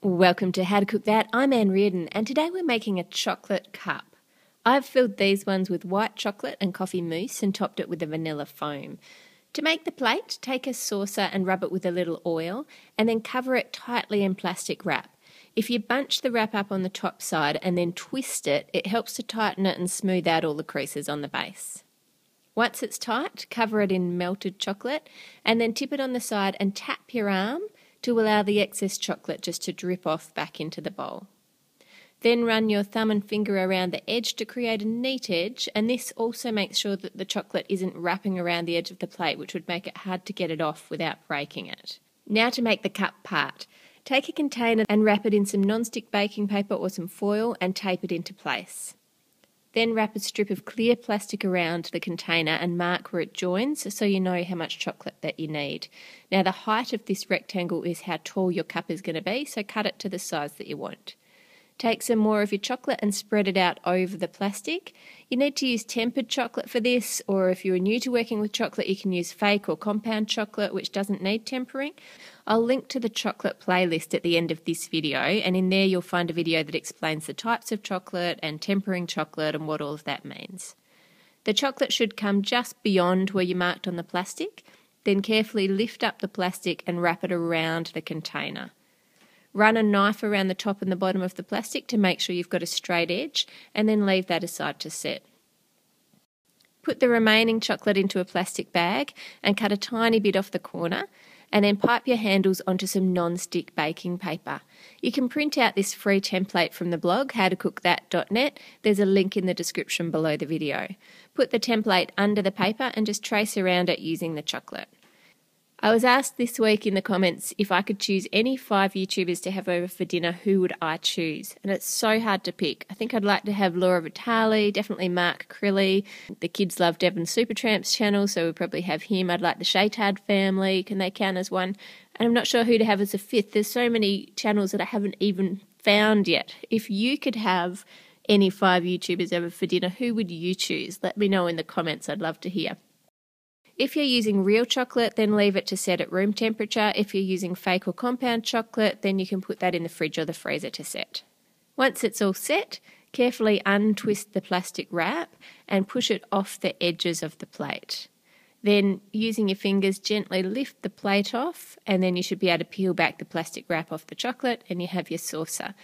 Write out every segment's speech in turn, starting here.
Welcome to How to Cook That. I'm Reardon, and today we're making a chocolate cup. I've filled these ones with white chocolate and coffee mousse and topped it with a vanilla foam. To make the plate, take a saucer and rub it with a little oil and then cover it tightly in plastic wrap. If you bunch the wrap up on the top side and then twist it, it helps to tighten it and smooth out all the creases on the base. Once it's tight, cover it in melted chocolate and then tip it on the side and tap your arm to allow the excess chocolate just to drip off back into the bowl. Then run your thumb and finger around the edge to create a neat edge, and this also makes sure that the chocolate isn't wrapping around the edge of the plate, which would make it hard to get it off without breaking it. Now to make the cup part. Take a container and wrap it in some non-stick baking paper or some foil and tape it into place. Then wrap a strip of clear plastic around the container and mark where it joins so you know how much chocolate that you need. Now the height of this rectangle is how tall your cup is going to be, so cut it to the size that you want. Take some more of your chocolate and spread it out over the plastic. You need to use tempered chocolate for this, or if you're new to working with chocolate, you can use fake or compound chocolate, which doesn't need tempering. I'll link to the chocolate playlist at the end of this video, and in there you'll find a video that explains the types of chocolate and tempering chocolate and what all of that means. The chocolate should come just beyond where you marked on the plastic, then carefully lift up the plastic and wrap it around the container. Run a knife around the top and the bottom of the plastic to make sure you've got a straight edge, and then leave that aside to set. Put the remaining chocolate into a plastic bag and cut a tiny bit off the corner, and then pipe your handles onto some non-stick baking paper. You can print out this free template from the blog, howtocookthat.net. There's a link in the description below the video. Put the template under the paper and just trace around it using the chocolate. I was asked this week in the comments if I could choose any 5 YouTubers to have over for dinner, who would I choose? And it's so hard to pick. I think I'd like to have Laura Vitale, definitely Mark Crilly. The kids love Devon Supertramp's channel, so we'll probably have him. I'd like the Shaytad family. Can they count as one? And I'm not sure who to have as a fifth. There's so many channels that I haven't even found yet. If you could have any 5 YouTubers over for dinner, who would you choose? Let me know in the comments. I'd love to hear. If you're using real chocolate, then leave it to set at room temperature. If you're using fake or compound chocolate, then you can put that in the fridge or the freezer to set. Once it's all set, carefully untwist the plastic wrap and push it off the edges of the plate. Then, using your fingers, gently lift the plate off, and then you should be able to peel back the plastic wrap off the chocolate and you have your saucer.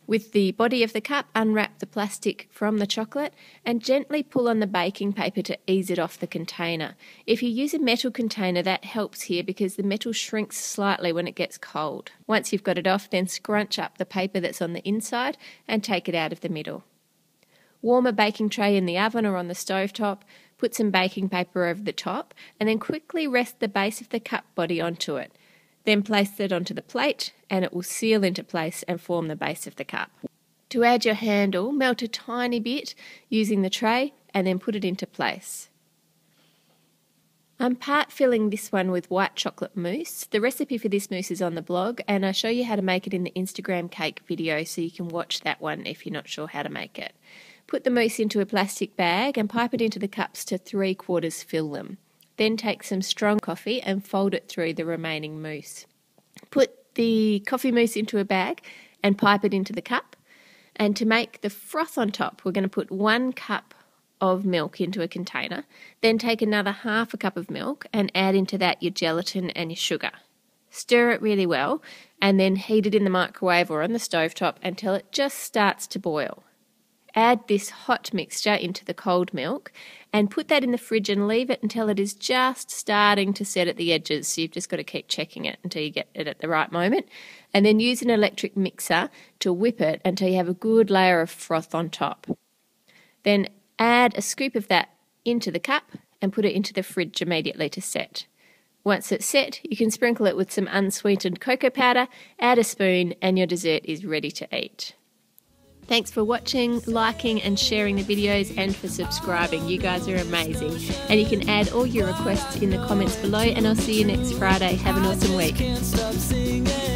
With the body of the cup, unwrap the plastic from the chocolate and gently pull on the baking paper to ease it off the container. If you use a metal container, that helps here because the metal shrinks slightly when it gets cold. Once you've got it off, then scrunch up the paper that's on the inside and take it out of the middle. Warm a baking tray in the oven or on the stovetop, put some baking paper over the top, and then quickly rest the base of the cup body onto it. Then place it onto the plate and it will seal into place and form the base of the cup. To add your handle, melt a tiny bit using the tray and then put it into place. I'm part filling this one with white chocolate mousse. The recipe for this mousse is on the blog, and I show you how to make it in the Instagram cake video, so you can watch that one if you're not sure how to make it. Put the mousse into a plastic bag and pipe it into the cups to 3/4 fill them. Then take some strong coffee and fold it through the remaining mousse. Put the coffee mousse into a bag and pipe it into the cup. And to make the froth on top, we're going to put 1 cup of milk into a container. Then take another 1/2 cup of milk and add into that your gelatin and your sugar. Stir it really well and then heat it in the microwave or on the stovetop until it just starts to boil. Add this hot mixture into the cold milk and put that in the fridge and leave it until it is just starting to set at the edges. So you've just got to keep checking it until you get it at the right moment. And then use an electric mixer to whip it until you have a good layer of froth on top. Then add a scoop of that into the cup and put it into the fridge immediately to set. Once it's set, you can sprinkle it with some unsweetened cocoa powder, add a spoon, and your dessert is ready to eat. Thanks for watching, liking and sharing the videos, and for subscribing. You guys are amazing. And you can add all your requests in the comments below, and I'll see you next Friday. Have an awesome week.